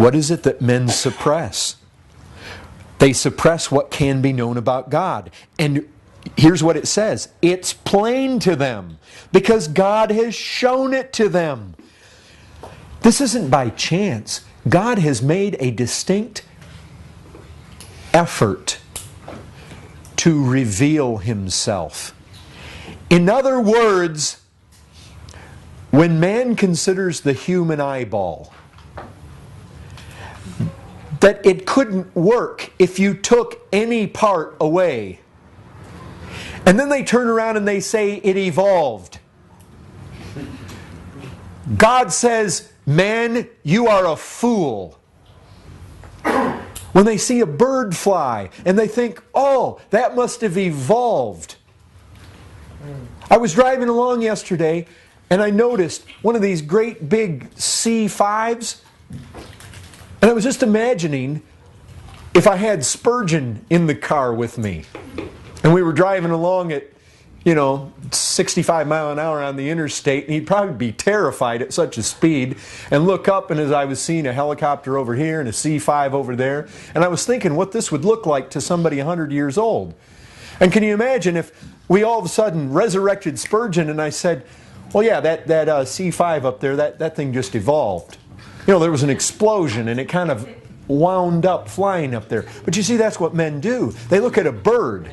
What is it that men suppress? They suppress what can be known about God. And here's what it says. It's plain to them because God has shown it to them. This isn't by chance. God has made a distinct effort to reveal Himself. In other words, when man considers the human eyeball, that it couldn't work if you took any part away. And then they turn around and they say it evolved. God says, man, you are a fool. When they see a bird fly and they think, oh, that must have evolved. I was driving along yesterday and I noticed one of these great big C5s. And I was just imagining if I had Spurgeon in the car with me and we were driving along at, 65 mile an hour on the interstate, and he'd probably be terrified at such a speed and look up, and as I was seeing a helicopter over here and a C5 over there, and I was thinking what this would look like to somebody 100 years old. And can you imagine if we all of a sudden resurrected Spurgeon and I said, well, yeah, that C5 up there, that thing just evolved. There was an explosion and it kind of wound up flying up there. But you see, that's what men do. They look at a bird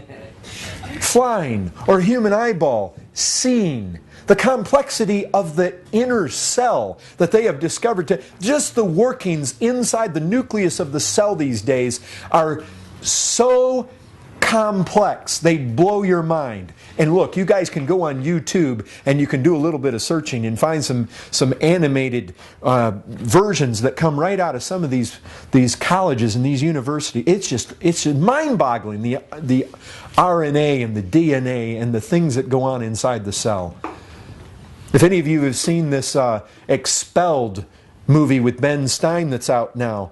flying or a human eyeball seeing the complexity of the inner cell that they have discovered. Just the workings inside the nucleus of the cell these days are so complex. They blow your mind. And look, you guys can go on YouTube and you can do a little bit of searching and find some animated versions that come right out of some of these colleges and these universities. It's mind-boggling, the RNA and the DNA and the things that go on inside the cell. If any of you have seen this Expelled movie with Ben Stein that's out now,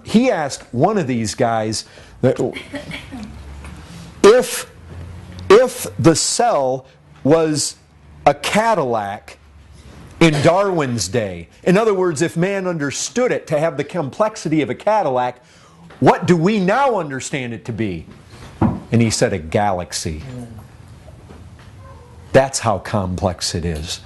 he asked one of these guys that if the cell was a Cadillac in Darwin's day, in other words, if man understood it to have the complexity of a Cadillac, what do we now understand it to be? And he said a galaxy. That's how complex it is.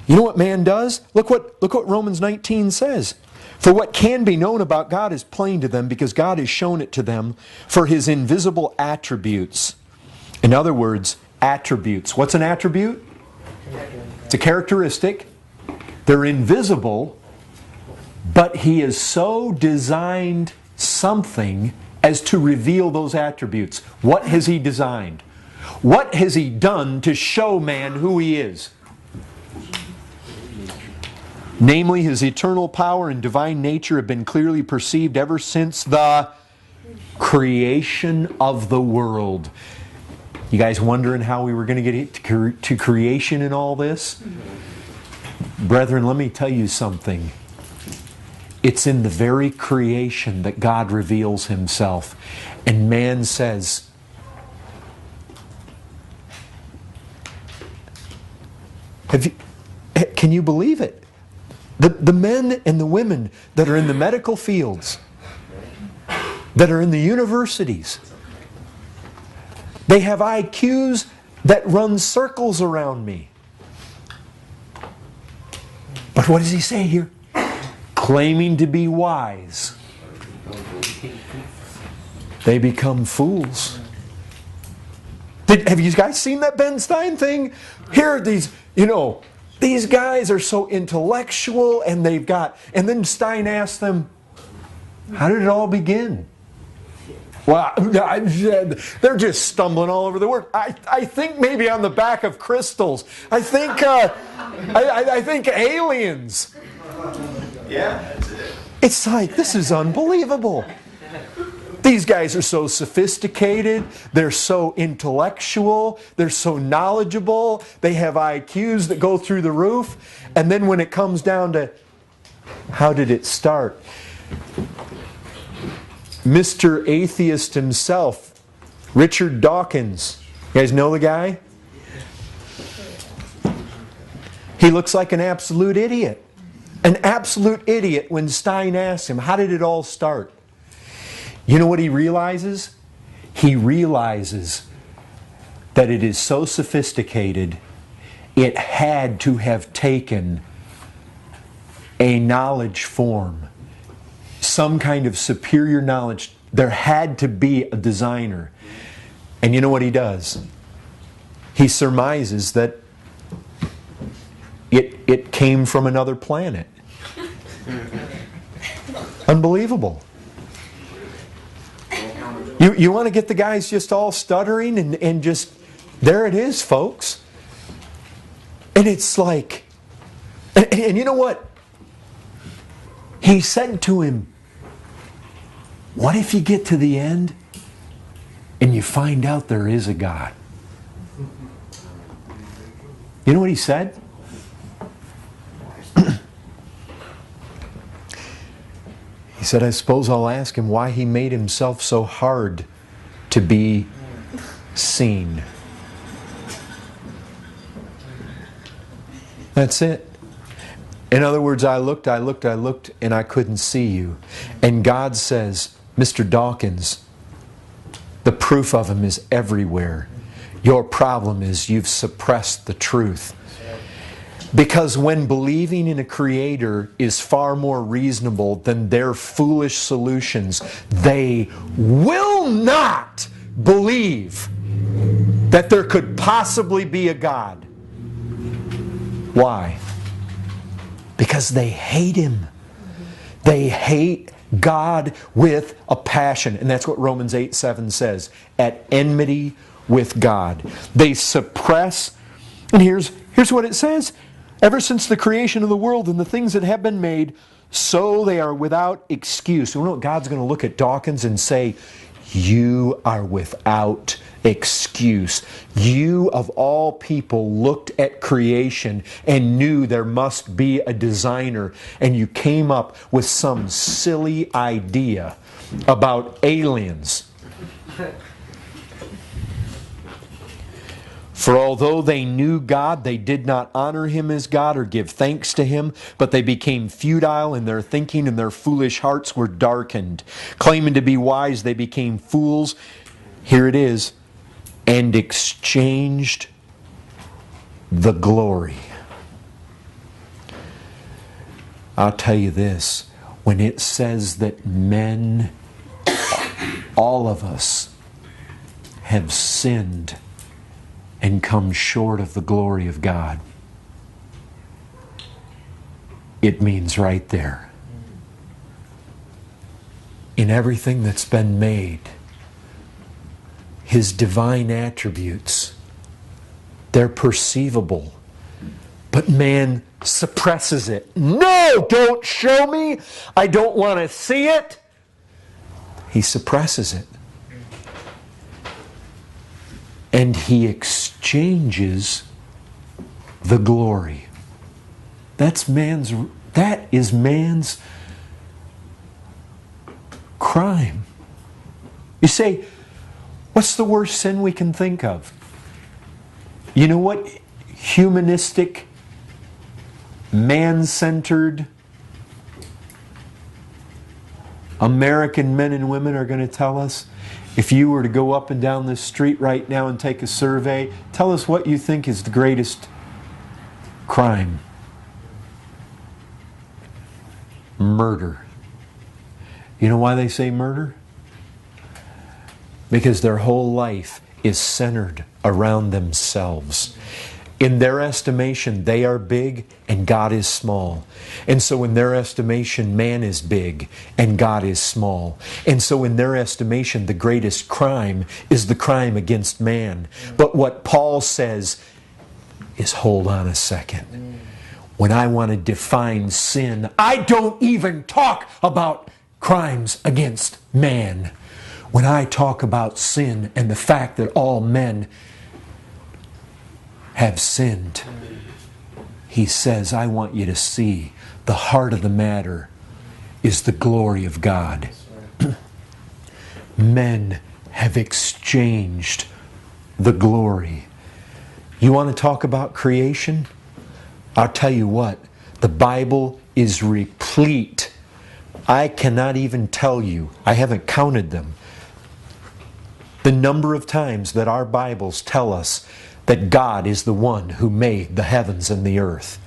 You know what man does? Look what Romans 19 says. For what can be known about God is plain to them because God has shown it to them for His invisible attributes. In other words, attributes. What's an attribute? It's a characteristic. They're invisible, but He has so designed something as to reveal those attributes. What has He designed? What has He done to show man who He is? Namely, His eternal power and divine nature have been clearly perceived ever since the creation of the world. You guys wondering how we were going to get to creation in all this? Brethren, let me tell you something. It's in the very creation that God reveals Himself. And man says, can you believe it? The men and the women that are in the medical fields, that are in the universities, they have IQs that run circles around me. But what does he say here? Claiming to be wise, they become fools. Have you guys seen that Ben Stein thing? Here are these, these guys are so intellectual and and then Stein asked them, how did it all begin? Well, they're just stumbling all over the word. I think maybe on the back of crystals. I think aliens. Yeah, that's it. It's like, this is unbelievable. These guys are so sophisticated, they're so intellectual, they're so knowledgeable, they have IQs that go through the roof, and then when it comes down to how did it start? Mr. Atheist himself, Richard Dawkins, you guys know the guy? He looks like an absolute idiot. an absolute idiot when Stein asked him, how did it all start? You know what he realizes? He realizes that it is so sophisticated, it had to have taken a knowledge form, some kind of superior knowledge. There had to be a designer. And you know what he does? He surmises that it came from another planet. Unbelievable. You want to get the guys just all stuttering and just, there it is, folks. And it's like, and you know what? He said to him, what if you get to the end and you find out there is a God? You know what he said? He said, I suppose I'll ask him why he made himself so hard to be seen. That's it. In other words, I looked, and I couldn't see you. And God says, Mr. Dawkins, the proof of him is everywhere. Your problem is you've suppressed the truth. Because when believing in a creator is far more reasonable than their foolish solutions, they will not believe that there could possibly be a God. Why? Because they hate Him. They hate God with a passion. And that's what Romans 8:7 says. At enmity with God. They suppress. And here's what it says. Ever since the creation of the world and the things that have been made, so they are without excuse. You know what? God's going to look at Dawkins and say, you are without excuse. You, of all people, looked at creation and knew there must be a designer, and you came up with some silly idea about aliens. For although they knew God, they did not honor Him as God or give thanks to Him, but they became futile in their thinking, and their foolish hearts were darkened. Claiming to be wise, they became fools. Here it is. And exchanged the glory. I'll tell you this. When it says that men, all of us, have sinned and come short of the glory of God, it means right there. In everything that's been made, His divine attributes, they're perceivable, but man suppresses it. No, don't show me. I don't want to see it. He suppresses it. And He exchanges the glory. That is man's crime. You say, what's the worst sin we can think of? You know what humanistic, man-centered American men and women are going to tell us? If you were to go up and down this street right now and take a survey, tell us what you think is the greatest crime. Murder. You know why they say murder? Because their whole life is centered around themselves. In their estimation, they are big and God is small. And so in their estimation, man is big and God is small. And so in their estimation, the greatest crime is the crime against man. But what Paul says is, hold on a second. When I want to define sin, I don't even talk about crimes against man. When I talk about sin and the fact that all men have sinned, he says, I want you to see the heart of the matter is the glory of God. Men have exchanged the glory. You want to talk about creation? I'll tell you what, the Bible is replete. I cannot even tell you, I haven't counted them, the number of times that our Bibles tell us that God is the one who made the heavens and the earth.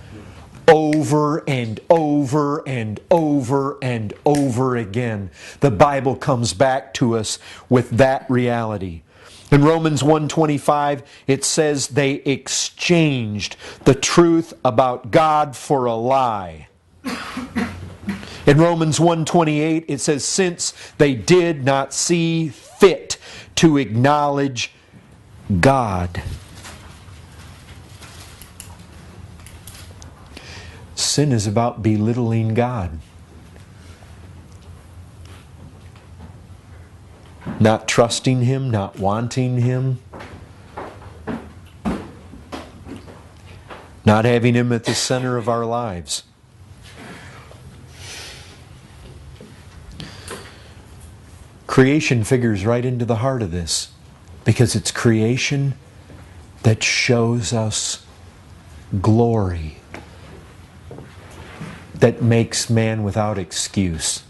Over and over and over and over again, the Bible comes back to us with that reality. In Romans 1:25, it says they exchanged the truth about God for a lie. In Romans 1:28, it says, since they did not see fit to acknowledge God. Sin is about belittling God. Not trusting Him, not wanting Him. Not having Him at the center of our lives. Creation figures right into the heart of this, because it's creation that shows us glory, that makes man without excuse.